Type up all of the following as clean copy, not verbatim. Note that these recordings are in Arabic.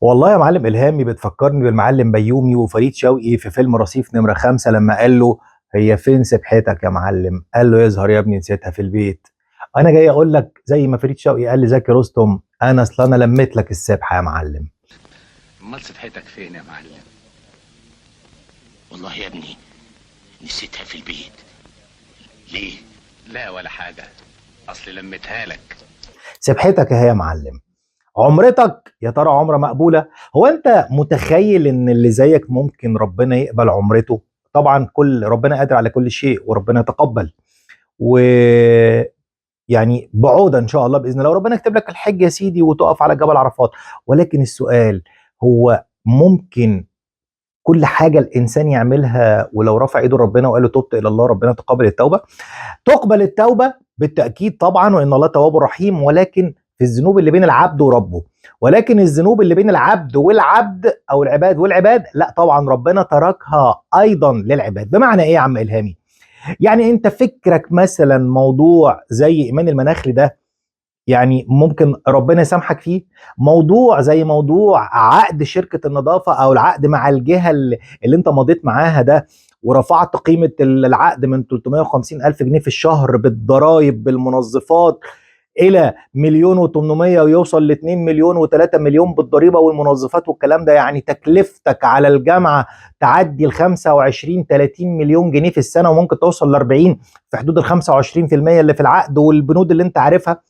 والله يا معلم إلهامي بتفكرني بالمعلم بيومي وفريد شوقي في فيلم رصيف نمرة 5 لما قال له: هي فين سبحتك يا معلم؟ قال له: يظهر يا ابني نسيتها في البيت. أنا جاي أقول لك زي ما فريد شوقي قال لزكي رستم: أنا أصل أنا لميت لك السبحة يا معلم. امال سبحتك فين يا معلم؟ والله يا ابني نسيتها في البيت. ليه؟ لا ولا حاجة، اصل لميتها لك. سبحتك أهي يا معلم. عمرتك يا ترى عمرة مقبولة؟ هو أنت متخيل إن اللي زيك ممكن ربنا يقبل عمرته؟ طبعا كل ربنا قادر على كل شيء وربنا يتقبل. و يعني بعودة ان شاء الله باذن الله، وربنا يكتب لك الحج يا سيدي وتقف على جبل عرفات. ولكن السؤال هو: ممكن كل حاجه الانسان يعملها ولو رفع ايده ربنا وقال له تبت الى الله ربنا تقبل التوبه؟ تقبل التوبه بالتاكيد طبعا، وان الله تواب رحيم، ولكن في الذنوب اللي بين العبد وربه. ولكن الذنوب اللي بين العبد والعبد او العباد والعباد لا طبعا، ربنا تركها ايضا للعباد. بمعنى ايه يا عم الهامي؟ يعني انت فكرك مثلا موضوع زي ايمان المناخلي ده يعني ممكن ربنا يسامحك فيه؟ موضوع زي موضوع عقد شركة النظافة او العقد مع الجهة اللي انت مضيت معاها ده، ورفعت قيمة العقد من 350 ألف جنيه في الشهر بالضرايب بالمنظفات إلى مليون و800 ويوصل ل 2 مليون و3 مليون بالضريبة والمنظفات والكلام ده، يعني تكلفتك على الجامعة تعدي ال 25 30 مليون جنيه في السنة، وممكن توصل ل 40 في حدود ال 25% اللي في العقد والبنود اللي انت عارفها.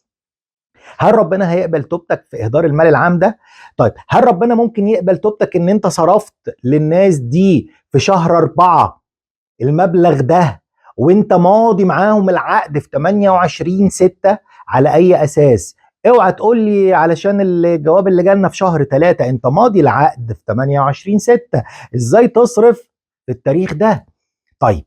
هل ربنا هيقبل توبتك في اهدار المال العام ده؟ طيب هل ربنا ممكن يقبل توبتك ان انت صرفت للناس دي في شهر 4 المبلغ ده وانت ماضي معاهم العقد في 28/6؟ على اي اساس؟ اوعى تقول لي علشان الجواب اللي جالنا في شهر 3. انت ماضي العقد في 28/6، ازاي تصرف في التاريخ ده؟ طيب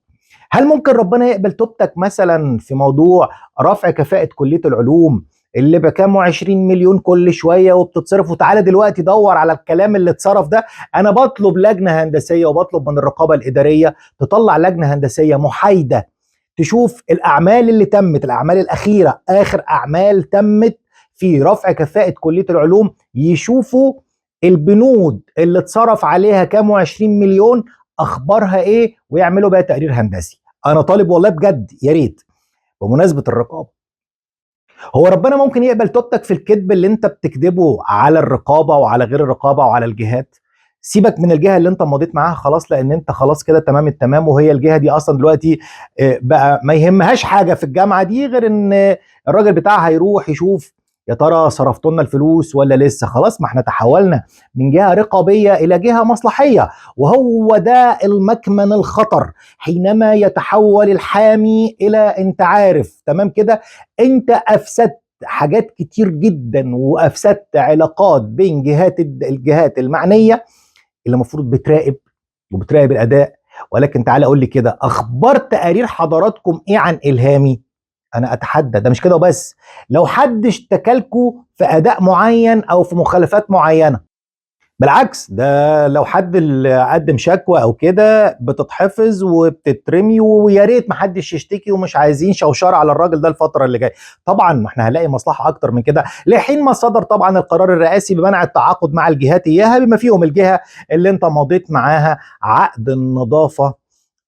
هل ممكن ربنا يقبل توبتك مثلا في موضوع رفع كفاءة كلية العلوم اللي بكام 20 مليون كل شوية وبتتصرف؟ وتعالى دلوقتي دور على الكلام اللي اتصرف ده. انا بطلب لجنة هندسية وبطلب من الرقابة الإدارية تطلع لجنة هندسية محايدة تشوف الأعمال اللي تمت، الأعمال الأخيرة، آخر أعمال تمت في رفع كفاءة كلية العلوم، يشوفوا البنود اللي اتصرف عليها كام و20 مليون اخبارها ايه ويعملوا بقى تقرير هندسي. انا طالب والله بجد، يا ريت. بمناسبه الرقابه، هو ربنا ممكن يقبل توبتك في الكذب اللي انت بتكذبه على الرقابه وعلى غير الرقابه وعلى الجهات؟ سيبك من الجهه اللي انت مضيت معاها خلاص، لان انت خلاص كده تمام التمام، وهي الجهه دي اصلا دلوقتي بقى ما يهمهاش حاجه في الجامعه دي غير ان الراجل بتاعها هيروح يشوف يا ترى صرفتوا لنا الفلوس ولا لسه. خلاص، ما احنا تحولنا من جهه رقابيه الى جهه مصلحيه، وهو ده المكمن الخطر حينما يتحول الحامي الى انت عارف تمام كده. انت افسدت حاجات كتير جدا، وافسدت علاقات بين الجهات المعنيه اللي المفروض بتراقب وبتراقب الاداء. ولكن تعالى قول لي كده، اخبار تقارير حضراتكم ايه عن الهامي؟ انا اتحدى ده مش كده وبس، لو حد اشتكى لكم في اداء معين او في مخالفات معينه، بالعكس ده لو حد اللي قدم شكوى او كده بتتحفظ وبتترمي، ويا ريت محدش يشتكي، ومش عايزين شوشره على الراجل ده الفتره اللي جايه. طبعا ما احنا هنلاقي مصلحه اكتر من كده لحين ما صدر طبعا القرار الرئاسي بمنع التعاقد مع الجهات اياها، بما فيهم الجهه اللي انت مضيت معاها عقد النظافه،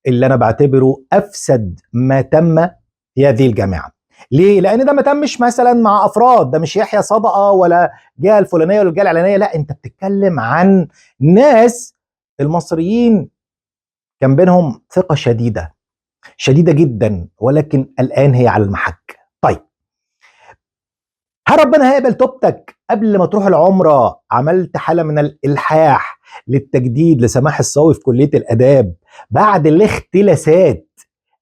اللي انا بعتبره افسد ما تم في هذه الجامعه. ليه؟ لان ده ما تمش مثلا مع افراد، ده مش يحيى صدقه ولا الجهه الفلانيه ولا الجهه العلانيه، لا انت بتتكلم عن ناس المصريين كان بينهم ثقه شديده شديده جدا، ولكن الان هي على المحك. طيب هل ربنا هيقبل توبتك قبل ما تروح العمره عملت حاله من الالحاح للتجديد لسماح الصاوي في كليه الاداب بعد الاختلاسات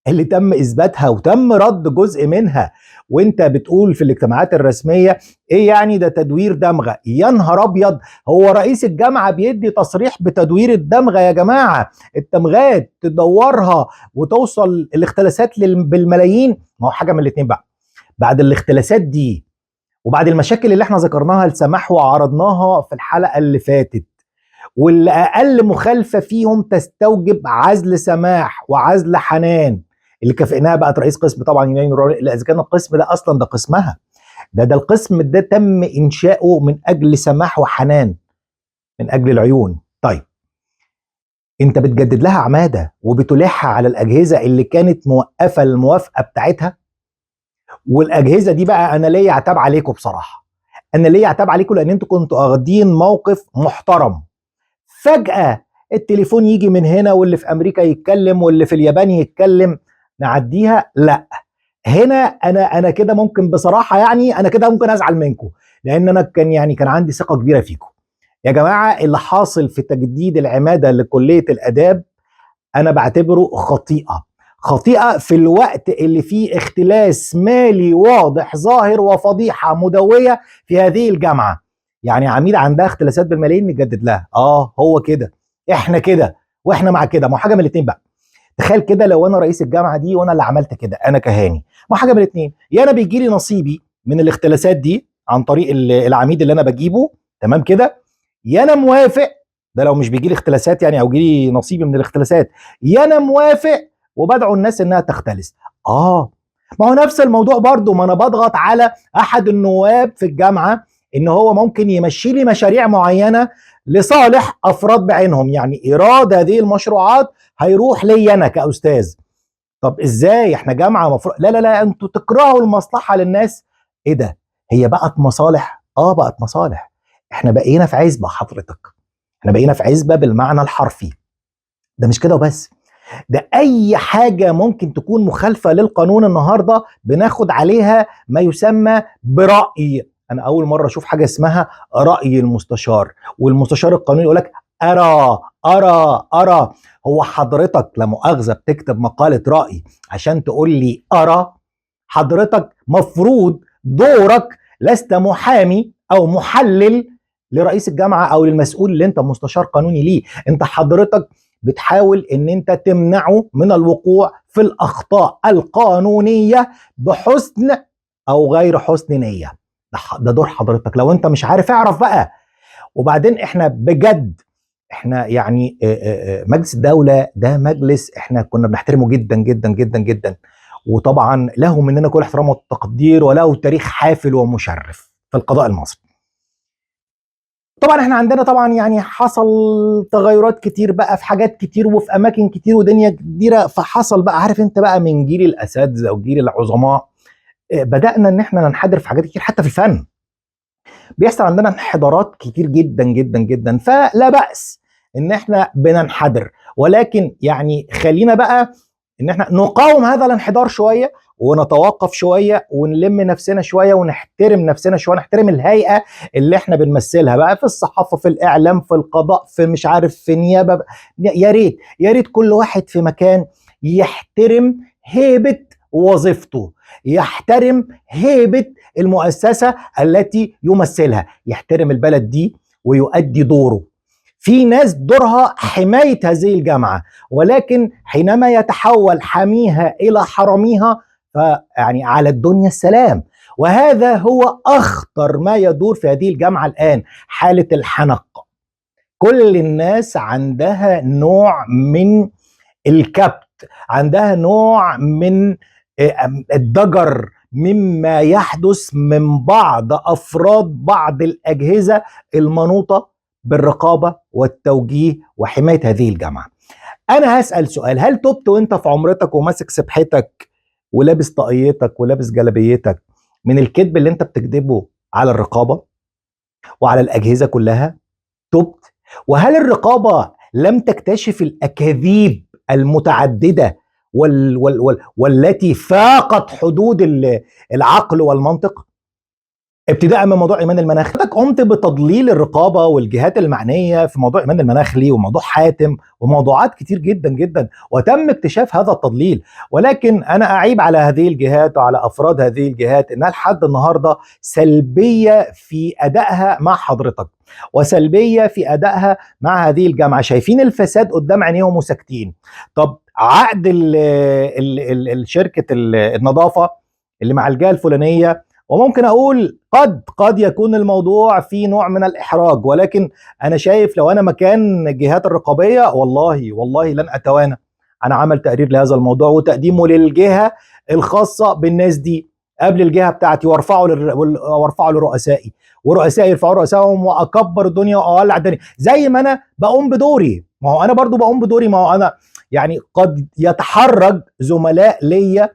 اللي تم اثباتها وتم رد جزء منها، وانت بتقول في الاجتماعات الرسميه ايه يعني ده تدوير دمغه؟ يا نهار ابيض، هو رئيس الجامعه بيدي تصريح بتدوير الدمغه يا جماعه؟ الدمغات تدورها وتوصل الاختلاسات بالملايين؟ ما هو حاجه من الاثنين بقى، بعد الاختلاسات دي وبعد المشاكل اللي احنا ذكرناها لسماح وعرضناها في الحلقه اللي فاتت، واللي اقل مخالفه فيهم تستوجب عزل سماح وعزل حنان اللي كافئناها بقت رئيس قسم طبعا يوناني روري، اذا كان القسم ده اصلا ده قسمها، ده القسم ده تم انشاؤه من اجل سماح وحنان. من اجل العيون. طيب انت بتجدد لها عماده وبتلحها على الاجهزه اللي كانت موقفه الموافقه بتاعتها. والاجهزه دي بقى انا ليا عتاب عليكم بصراحه، انا ليا عتاب عليكم لان انتوا كنتوا واخدين موقف محترم. فجاه التليفون يجي من هنا واللي في امريكا يتكلم واللي في اليابان يتكلم، نعديها؟ لا. هنا انا كده ممكن بصراحه، يعني انا كده ممكن ازعل منكم، لان انا كان عندي ثقه كبيره فيكم. يا جماعه اللي حاصل في تجديد العماده لكليه الاداب انا بعتبره خطيئه، خطيئه في الوقت اللي فيه اختلاس مالي واضح ظاهر وفضيحه مدويه في هذه الجامعه. يعني عميد عندها اختلاسات بالملايين نجدد لها؟ هو كده، احنا كده، واحنا مع كده. ما هو حاجه من الاثنين بقى. تخيل كده لو انا رئيس الجامعه دي وانا اللي عملت كده، انا كهاني، ما حاجه من الاثنين، يا انا بيجي لي نصيبي من الاختلاسات دي عن طريق العميد اللي انا بجيبه، تمام كده، يا انا موافق، ده لو مش بيجي لي اختلاسات يعني، او يجي لي نصيبي من الاختلاسات، يا انا موافق وبدعو الناس انها تختلس. ما هو نفس الموضوع برضو، ما انا بضغط على احد النواب في الجامعه ان هو ممكن يمشي لي مشاريع معينه لصالح افراد بعينهم، يعني ايراد هذه المشروعات هيروح لي انا كاستاذ. طب ازاي؟ احنا جامعه مفروض، لا لا لا، انتوا تكرهوا المصلحه للناس. ايه ده؟ هي بقت مصالح؟ بقت مصالح. احنا بقينا في عزبه حضرتك، احنا بقينا في عزبه بالمعنى الحرفي. ده مش كده وبس، ده اي حاجه ممكن تكون مخالفه للقانون النهارده بناخد عليها ما يسمى برأي. انا اول مره اشوف حاجه اسمها رأي المستشار، والمستشار القانوني يقول لك ارى ارى ارى. هو حضرتك لا مؤاخذه بتكتب مقاله رأي عشان تقول لي ارى؟ حضرتك مفروض دورك لست محامي او محلل لرئيس الجامعه او للمسؤول اللي انت مستشار قانوني ليه. انت حضرتك بتحاول ان انت تمنعه من الوقوع في الاخطاء القانونيه بحسن او غير حسن نيه. ده دور حضرتك، لو انت مش عارف اعرف بقى. وبعدين احنا بجد، احنا يعني مجلس الدوله ده مجلس احنا كنا بنحترمه جدا جدا جدا جدا، وطبعا له مننا كل احترام والتقدير، وله تاريخ حافل ومشرف في القضاء المصري. طبعا احنا عندنا طبعا يعني حصل تغيرات كتير بقى في حاجات كتير وفي اماكن كتير ودنيا كبيره، فحصل بقى عارف انت بقى من جيل الاساتذه وجيل العظماء بدانا ان احنا ننحدر في حاجات كتير. حتى في الفن بيحصل عندنا انحدارات كتير جدا جدا جدا، فلا بأس ان احنا بننحدر، ولكن يعني خلينا بقى ان احنا نقاوم هذا الانحدار شويه، ونتوقف شويه، ونلم نفسنا شويه، ونحترم نفسنا شويه، نحترم الهيئه اللي احنا بنمثلها بقى في الصحافه، في الاعلام، في القضاء، في مش عارف في نيابه. يا ريت يا ريت كل واحد في مكان يحترم هيبه وظيفته، يحترم هيبه المؤسسه التي يمثلها، يحترم البلد دي ويؤدي دوره. في ناس دورها حماية هذه الجامعة، ولكن حينما يتحول حميها إلى حراميها فيعني على الدنيا السلام. وهذا هو أخطر ما يدور في هذه الجامعة الآن، حالة الحنق. كل الناس عندها نوع من الكبت، عندها نوع من الضجر مما يحدث من بعض أفراد بعض الأجهزة المنوطة بالرقابة والتوجيه وحماية هذه الجامعة. أنا هسأل سؤال، هل تبت وانت في عمرتك وماسك سبحتك ولابس طاقيتك ولابس جلبيتك من الكذب اللي انت بتكذبه على الرقابة وعلى الأجهزة كلها؟ تبت؟ وهل الرقابة لم تكتشف الأكاذيب المتعددة والتي فاقت حدود العقل والمنطق؟ ابتداء من موضوع ايمان المناخ، قمت بتضليل الرقابه والجهات المعنيه في موضوع ايمان المناخلي وموضوع حاتم وموضوعات كتير جدا جدا، وتم اكتشاف هذا التضليل. ولكن انا اعيب على هذه الجهات وعلى افراد هذه الجهات انها لحد النهارده سلبيه في ادائها مع حضرتك، وسلبيه في ادائها مع هذه الجامعه. شايفين الفساد قدام عينيهم وساكتين. طب عقد الشركه النظافه اللي مع الجهه الفلانيه، وممكن اقول قد يكون الموضوع فيه نوع من الاحراج، ولكن انا شايف لو انا مكان الجهات الرقابيه والله لن اتوانى عن عمل تقرير لهذا الموضوع وتقديمه للجهه الخاصه بالناس دي. قبل الجهه بتاعتي وارفعه لرؤسائي، ورؤسائي يرفعوا رؤسائهم، واكبر الدنيا واولع الدنيا زي ما انا بقوم بدوري. ما هو انا برضو بقوم بدوري، ما هو انا يعني قد يتحرج زملاء ليا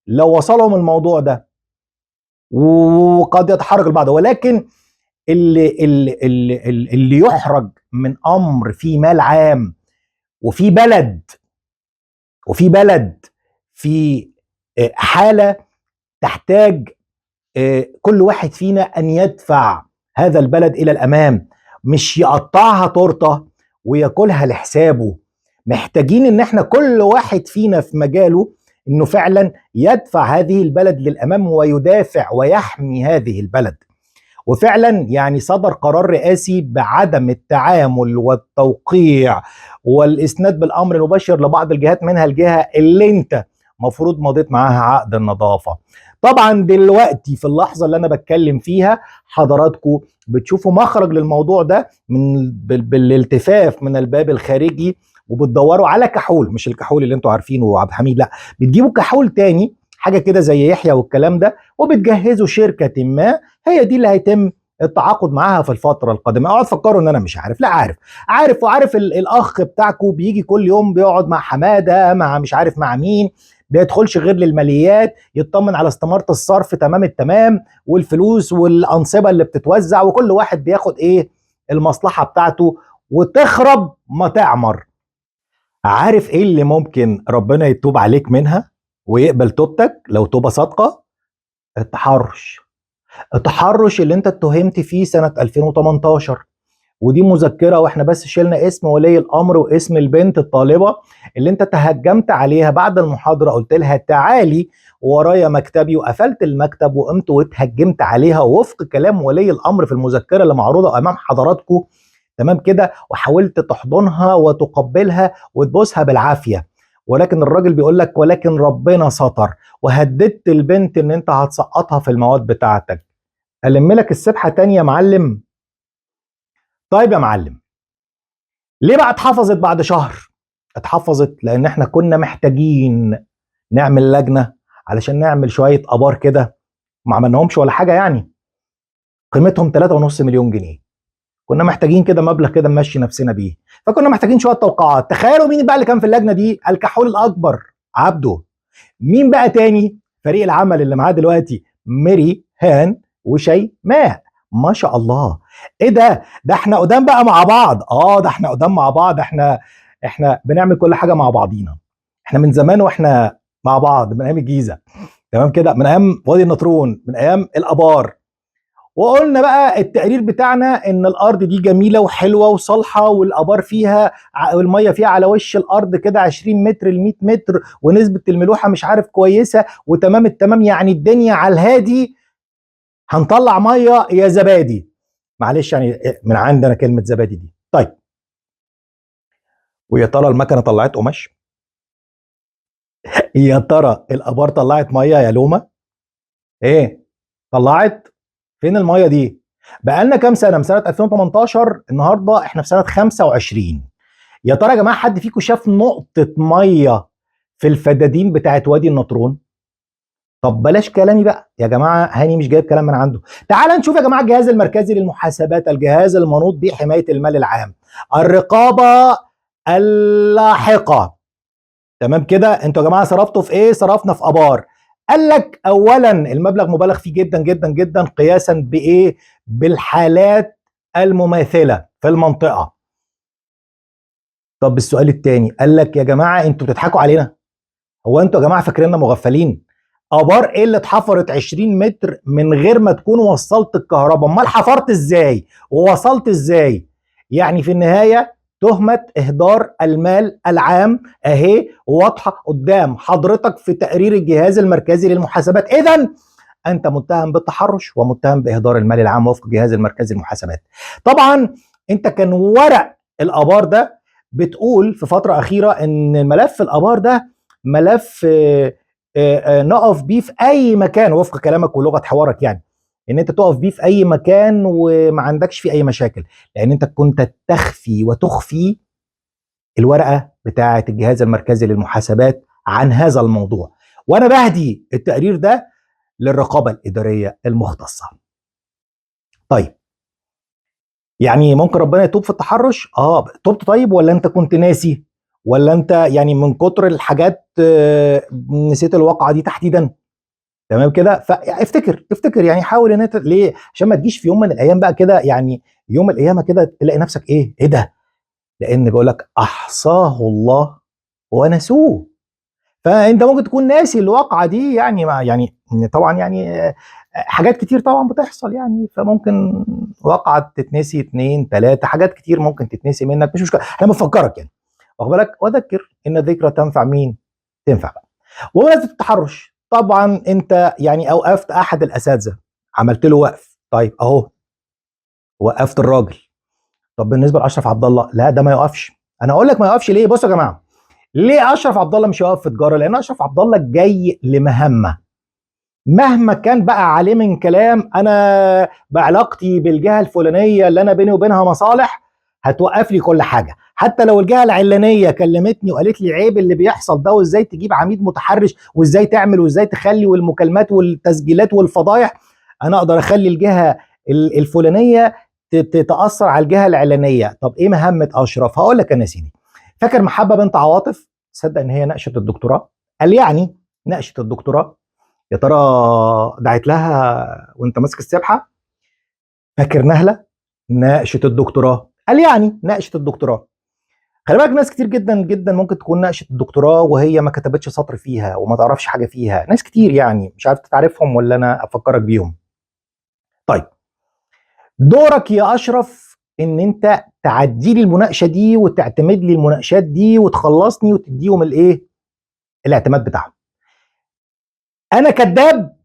لو وصلهم الموضوع ده، وقد يتحرج البعض، ولكن اللي يحرج من امر في مال عام، وفي بلد في حاله تحتاج كل واحد فينا ان يدفع هذا البلد الى الامام، مش يقطعها تورته وياكلها لحسابه. محتاجين ان احنا كل واحد فينا في مجاله انه فعلا يدفع هذه البلد للامام ويدافع ويحمي هذه البلد. وفعلا يعني صدر قرار رئاسي بعدم التعامل والتوقيع والاسناد بالامر المباشر لبعض الجهات، منها الجهه اللي انت مفروض مضيت معاها عقد النظافه. طبعا دلوقتي في اللحظه اللي انا بتكلم فيها حضراتكم بتشوفوا مخرج للموضوع ده بالالتفاف من الباب الخارجي، وبتدوروا على كحول، مش الكحول اللي انتوا عارفينه عبد الحميد، لا، بتجيبوا كحول تاني حاجه كده زي يحيى والكلام ده، وبتجهزوا شركه ما هي دي اللي هيتم التعاقد معاها في الفتره القادمه. اقعد تفكروا ان انا مش عارف، لا عارف، وعارف الاخ بتاعكم بيجي كل يوم بيقعد مع حماده، مع مش عارف مع مين، بيدخلش غير للماليات يطمن على استمارة الصرف تمام التمام، والفلوس والأنصبة اللي بتتوزع، وكل واحد بياخد ايه المصلحة بتاعته، وتخرب ما تعمر. عارف ايه اللي ممكن ربنا يتوب عليك منها ويقبل توبتك لو توبة صادقة؟ التحرش اللي انت اتهمت فيه سنة 2018، ودي مذكرة واحنا بس شلنا اسم ولي الامر واسم البنت الطالبة اللي انت تهجمت عليها بعد المحاضرة، قلت لها تعالي ورايا مكتبي، وقفلت المكتب وقمت واتهجمت عليها وفق كلام ولي الامر في المذكرة اللي معروضة امام حضراتكم، تمام كده، وحاولت تحضنها وتقبلها وتبوسها بالعافية، ولكن الراجل بيقول لك ولكن ربنا ستر، وهددت البنت ان انت هتسقطها في المواد بتاعتك. ألم لك السبحة تاني يا معلم؟ طيب يا معلم، ليه بقى اتحفظت بعد شهر؟ اتحفظت لان احنا كنا محتاجين نعمل لجنة علشان نعمل شوية ابار كده، ما عملناهمش ولا حاجة يعني، قيمتهم 3.5 مليون جنيه. كنا محتاجين كده مبلغ كده نمشي نفسنا بيه، فكنا محتاجين شوية توقعات. تخيلوا مين بقى اللي كان في اللجنة دي؟ الكحول الاكبر عبده. مين بقى تاني؟ فريق العمل اللي معاه دلوقتي ميري هان وشيماء. ما شاء الله. ايه ده احنا قدام بقى مع بعض. ده احنا قدام مع بعض، احنا بنعمل كل حاجه مع بعضينا. احنا من زمان واحنا مع بعض، من ايام الجيزه، تمام كده، من ايام وادي النطرون، من ايام الابار. وقلنا بقى التقرير بتاعنا ان الارض دي جميله وحلوه وصالحه، والابار فيها والميه فيها على وش الارض كده 20 متر ل 100 متر، ونسبه الملوحه مش عارف كويسه، وتمام التمام، يعني الدنيا على الهادي، هنطلع ميه يا زبادي. معلش يعني من عندنا كلمه زبادي دي. طيب، ويا ترى المكنه طلعت قماش؟ يا ترى الابار طلعت ميه يا لومه؟ ايه طلعت؟ فين الميه دي؟ بقالنا كام سنه؟ من سنه 2018، النهارده احنا في سنه 25. يا ترى يا جماعه حد فيكم شاف نقطه ميه في الفدادين بتاعت وادي النطرون؟ طب بلاش كلامي بقى يا جماعه، هاني مش جايب كلام من عنده. تعال نشوف يا جماعه الجهاز المركزي للمحاسبات، الجهاز المنوط بحمايه المال العام، الرقابه اللاحقه، تمام كده. انتوا يا جماعه صرفتوا في ايه؟ صرفنا في ابار. قال لك اولا المبلغ مبالغ فيه جدا جدا جدا، قياسا بايه؟ بالحالات المماثله في المنطقه. طب السؤال الثاني، قال لك يا جماعه انتوا بتضحكوا علينا؟ هو انتوا يا جماعه فاكريننا مغفلين؟ ابار ايه اللي اتحفرت 20 متر من غير ما تكون وصلت الكهرباء؟ امال حفرت ازاي ووصلت ازاي؟ يعني في النهايه تهمه اهدار المال العام اهي واضحه قدام حضرتك في تقرير الجهاز المركزي للمحاسبات. اذا انت متهم بالتحرش ومتهم باهدار المال العام وفق الجهاز المركزي للمحاسبات. طبعا انت كان ورق الابار ده بتقول في فتره اخيره ان ملف الابار ده ملف نقف بيه في اي مكان وفق كلامك ولغه حوارك، يعني ان انت تقف بيه في اي مكان وما عندكش فيه اي مشاكل، لان انت كنت تخفي وتخفي الورقه بتاعه الجهاز المركزي للمحاسبات عن هذا الموضوع. وانا بهدي التقرير ده للرقابه الاداريه المختصه. طيب يعني ممكن ربنا يتوب في التحرش؟ تبت. طيب ولا انت كنت ناسي؟ ولا انت يعني من كتر الحاجات نسيت الواقعه دي تحديدا؟ تمام كده. افتكر يعني، حاول ان انت ليه، عشان ما تجيش في يوم من الايام بقى كده، يعني يوم القيامه كده تلاقي نفسك ايه ده؟ لان بيقول لك احصاه الله ونسوه. فانت ممكن تكون ناسي الواقعه دي، يعني ما يعني طبعا يعني حاجات كتير طبعا بتحصل يعني، فممكن واقعه تتنسي، اتنين تلاته حاجات كتير ممكن تتنسي منك، مش مشكله، احنا بنفكرك يعني، واخد بالك. وذكر ان الذكرى تنفع مين؟ تنفع بقى. وبمناسبه التحرش، طبعا انت يعني اوقفت احد الاساتذه، عملت له وقف. طيب اهو وقفت الراجل. طب بالنسبه لاشرف عبد الله، لا ده ما يوقفش. انا اقول لك ما يوقفش ليه. بصوا يا جماعه، ليه اشرف عبد الله مش هيقف في تجاره؟ لان اشرف عبد الله جاي لمهمه، مهما كان بقى عليه من كلام، انا بعلاقتي بالجهه الفلانيه اللي انا بيني وبينها مصالح هتوقف لي كل حاجه. حتى لو الجهه العلانيه كلمتني وقالت لي عيب اللي بيحصل ده، وازاي تجيب عميد متحرش، وازاي تعمل، وازاي تخلي، والمكالمات والتسجيلات والفضايح، انا اقدر اخلي الجهه الفلانيه تاثر على الجهه العلانيه. طب ايه مهمه اشرف؟ هقول لك انا يا سيدي. فاكر محبه بنت عواطف؟ تصدق ان هي ناقشه الدكتوراه؟ قال يعني ناقشه الدكتوراه. يا ترى دعيت لها وانت ماسك السبحه؟ فاكر نهله؟ ناقشه الدكتوراه. قال يعني ناقشه الدكتوراه. خلي بالك ناس كتير جدا جدا ممكن تكون ناقشه الدكتوراه وهي ما كتبتش سطر فيها وما تعرفش حاجه فيها، ناس كتير يعني، مش عارف تعرفهم ولا انا افكرك بيهم. طيب دورك يا اشرف ان انت تعدي لي المناقشه دي وتعتمد لي المناقشات دي وتخلصني وتديهم الايه، الاعتماد بتاعهم. انا كذاب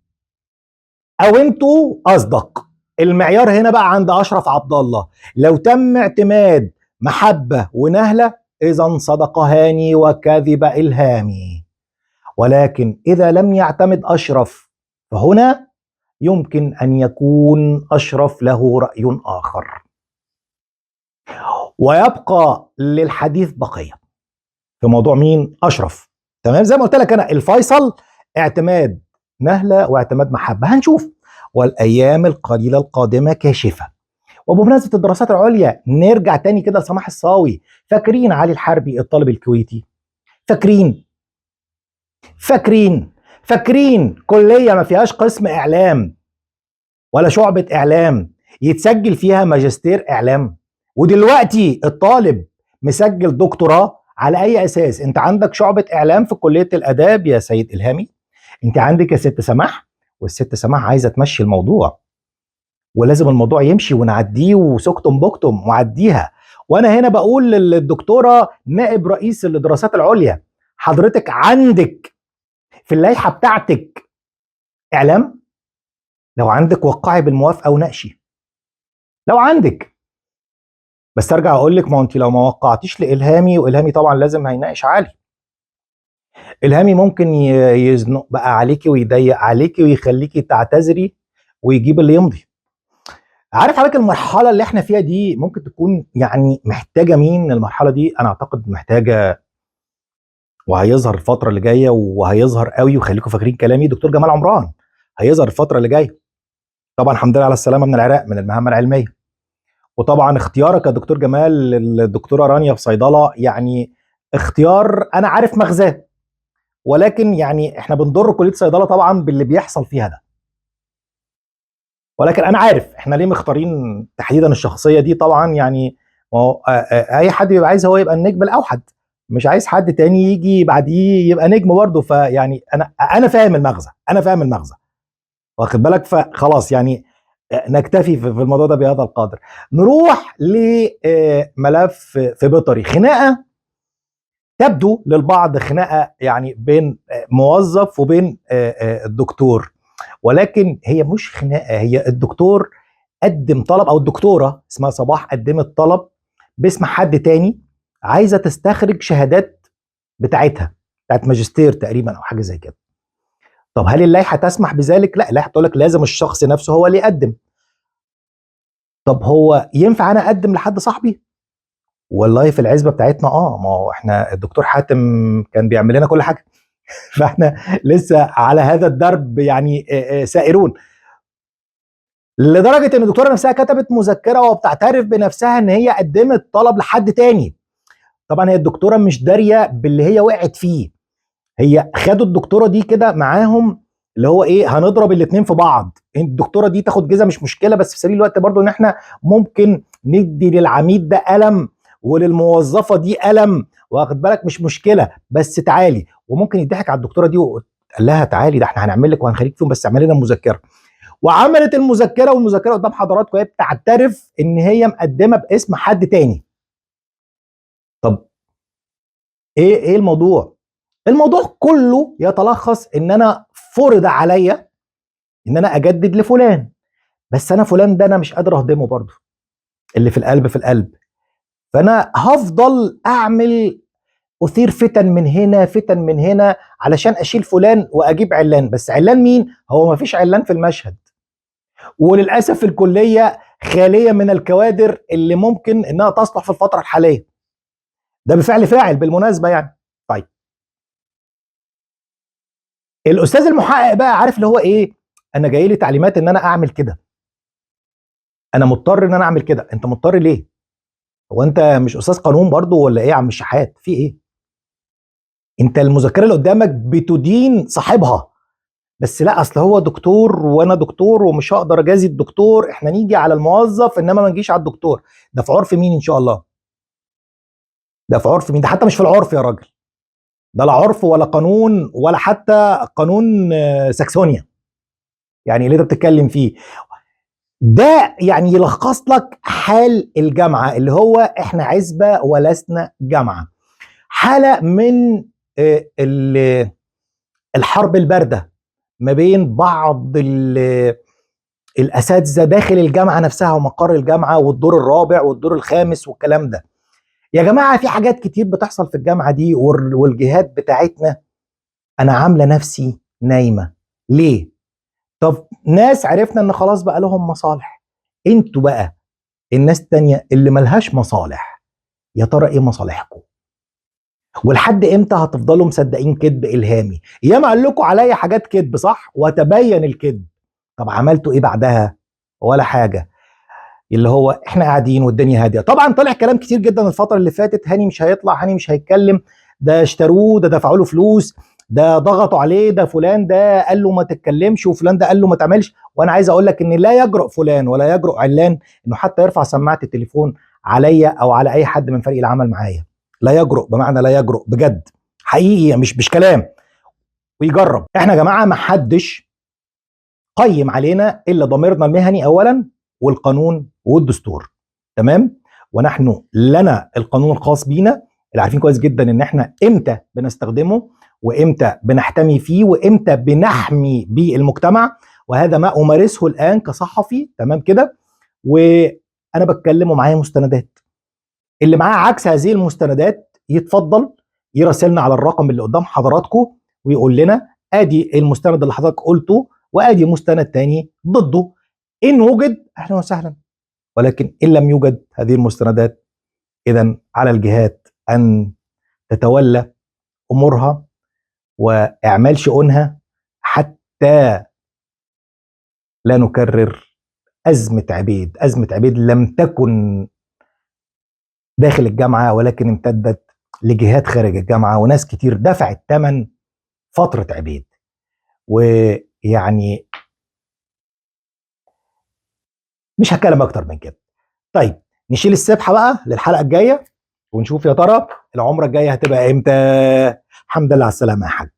او انتوا اصدق؟ المعيار هنا بقى عند اشرف عبد الله. لو تم اعتماد محبه ونهله، اذا صدق هاني وكذب الهامي. ولكن اذا لم يعتمد اشرف، فهنا يمكن ان يكون اشرف له راي اخر، ويبقى للحديث بقيه في موضوع مين؟ اشرف. تمام. زي ما قلت لك انا، الفيصل اعتماد نهله واعتماد محبه. هنشوف، والايام القليله القادمه كاشفه. وبمناسبه الدراسات العليا، نرجع تاني كده لسماح الصاوي. فاكرين علي الحربي الطالب الكويتي؟ فاكرين؟ فاكرين كليه ما فيهاش قسم اعلام ولا شعبه اعلام يتسجل فيها ماجستير اعلام؟ ودلوقتي الطالب مسجل دكتوراه على اي اساس؟ انت عندك شعبة اعلام في كلية الاداب يا سيد الهامي، انت عندك يا ست سماح، والست سماح عايزة تمشي الموضوع، ولازم الموضوع يمشي ونعديه وسكتم بكتم وعديها. وانا هنا بقول للدكتورة نائب رئيس الدراسات العليا، حضرتك عندك في اللائحة بتاعتك اعلام؟ لو عندك وقعي بالموافقة وناقشي لو عندك. بس ارجع اقول لك، ما انت لو ما وقعتيش لالهامي، والهامي طبعا لازم هيناقش عالي، الهامي ممكن يزنق بقى عليكي ويضيق عليكي ويخليكي تعتذري ويجيب اللي يمضي. عارف حضرتك المرحله اللي احنا فيها دي ممكن تكون يعني محتاجه مين؟ المرحله دي انا اعتقد محتاجه، وهيظهر الفتره اللي جايه، وهيظهر قوي، وخليكم فاكرين كلامي، دكتور جمال عمران هيظهر الفتره اللي جايه. طبعا الحمد لله على السلامه من العراق من المهمه العلميه. وطبعا اختيارك يا دكتور جمال للدكتوره رانيا في صيدله يعني اختيار انا عارف مغزاه، ولكن يعني احنا بنضر كليه صيدله طبعا باللي بيحصل فيها ده. ولكن انا عارف احنا ليه مختارين تحديدا الشخصيه دي طبعا، يعني ما هو اي حد بيبقى عايز هو يبقى النجم الاوحد، مش عايز حد تاني يجي بعديه يبقى نجم برضه. فيعني انا فاهم المغزى، انا فاهم المغزى، واخد بالك. فخلاص يعني نكتفي في الموضوع ده بهذا القدر. نروح لملف في بيطري، خناقه تبدو للبعض خناقه يعني بين موظف وبين الدكتور، ولكن هي مش خناقه. هي الدكتور قدم طلب، او الدكتوره اسمها صباح قدمت طلب باسم حد تاني، عايزه تستخرج شهادات بتاعتها، بتاعت ماجستير تقريبا او حاجه زي كده. طب هل اللائحه تسمح بذلك؟ لا، اللائحه تقول لك لازم الشخص نفسه هو اللي يقدم. طب هو ينفع انا اقدم لحد صاحبي؟ والله في العزبه بتاعتنا ما هو احنا الدكتور حاتم كان بيعمل لنا كل حاجه، فاحنا لسه على هذا الدرب يعني سائرون، لدرجه ان الدكتوره نفسها كتبت مذكره وبتعترف بنفسها ان هي قدمت طلب لحد تاني. طبعا هي الدكتوره مش داريه باللي هي وقعت فيه، هي خدوا الدكتوره دي كده معاهم اللي هو ايه، هنضرب الاثنين في بعض، الدكتوره دي تاخد جزء مش مشكله، بس في سبيل الوقت برضو ان احنا ممكن ندي للعميد ده قلم وللموظفه دي قلم، واخد بالك، مش مشكله بس تعالي. وممكن يضحك على الدكتوره دي وقال لها تعالي، ده احنا هنعمل لك وهنخليك فيهم، بس اعملي لنا مذكره. وعملت المذكره، والمذكره قدام حضراتكم هي بتعترف ان هي مقدمه باسم حد تاني. طب ايه الموضوع؟ الموضوع كله يتلخص ان انا فرض عليا ان انا اجدد لفلان، بس انا فلان ده انا مش قادر اهضمه برضه، اللي في القلب في القلب، فانا هفضل اعمل اثير فتن من هنا فتن من هنا علشان اشيل فلان واجيب علان. بس علان مين؟ هو ما فيش علان في المشهد، وللاسف الكليه خاليه من الكوادر اللي ممكن انها تصلح في الفتره الحاليه. ده بفعل فاعل بالمناسبه يعني. طيب الاستاذ المحقق بقى عارف اللي هو ايه، انا جاي لي تعليمات ان انا اعمل كده، انا مضطر ان انا اعمل كده. انت مضطر ليه؟ هو انت مش استاذ قانون برضو ولا ايه يا عم الشحات؟ في ايه؟ انت المذكره اللي قدامك بتدين صاحبها، بس لا اصل هو دكتور وانا دكتور ومش هقدر اجازي الدكتور، احنا نيجي على الموظف انما ما نجيش على الدكتور. ده في عرف مين ان شاء الله؟ ده في عرف مين؟ ده حتى مش في العرف يا راجل، ده لا عرف ولا قانون ولا حتى قانون ساكسونيا يعني اللي انت بتتكلم فيه. ده يعني يلخص لك حال الجامعه، اللي هو احنا عزبه ولسنا جامعه، حاله من الحرب البارده ما بين بعض الاساتذه داخل الجامعه نفسها ومقر الجامعه والدور الرابع والدور الخامس والكلام ده. يا جماعه في حاجات كتير بتحصل في الجامعه دي والجهات بتاعتنا انا عامله نفسي نايمه ليه؟ طب ناس عرفنا ان خلاص بقى لهم مصالح، انتوا بقى الناس التانية اللي ملهاش مصالح، يا ترى ايه مصالحكم؟ ولحد امتى هتفضلوا مصدقين كذب الهامي؟ ياما قال لكم عليا حاجات كذب صح وتبين الكذب، طب عملتوا ايه بعدها؟ ولا حاجه. اللي هو احنا قاعدين والدنيا هاديه. طبعا طلع كلام كتير جدا الفتره اللي فاتت، هاني مش هيطلع، هاني مش هيتكلم، ده اشتروه، ده دفعوا له فلوس، ده ضغطوا عليه، ده فلان ده قال له ما تتكلمش وفلان ده قال له ما تعملش. وانا عايز اقول لك ان لا يجرؤ فلان ولا يجرؤ علان انه حتى يرفع سماعه التليفون عليا او على اي حد من فريق العمل معايا. لا يجرؤ بمعنى لا يجرؤ بجد، حقيقي مش كلام. ويجرب. احنا يا جماعه ما حدش قيم علينا الا ضميرنا المهني اولا والقانون والدستور، تمام؟ ونحن لنا القانون الخاص بينا اللي عارفين كويس جدا ان احنا امتى بنستخدمه وامتى بنحتمي فيه وامتى بنحمي بيه المجتمع، وهذا ما امارسه الان كصحفي، تمام كده؟ وانا بتكلم ومعايا مستندات، اللي معاه عكس هذه المستندات يتفضل يراسلنا على الرقم اللي قدام حضراتكم ويقول لنا ادي المستند اللي حضرتك قلته وادي مستند تاني ضده، ان وجد اهلا وسهلا، ولكن ان لم يوجد هذه المستندات اذا على الجهات ان تتولى امورها واعمال شؤونها حتى لا نكرر ازمه عبيد. ازمه عبيد لم تكن داخل الجامعه ولكن امتدت لجهات خارج الجامعه وناس كتير دفعت ثمن فتره عبيد. ويعني مش هتكلم اكتر من كده. طيب نشيل السبحه بقى للحلقه الجايه ونشوف يا ترى العمره الجايه هتبقى امتى. الحمد لله على السلامه يا حاج.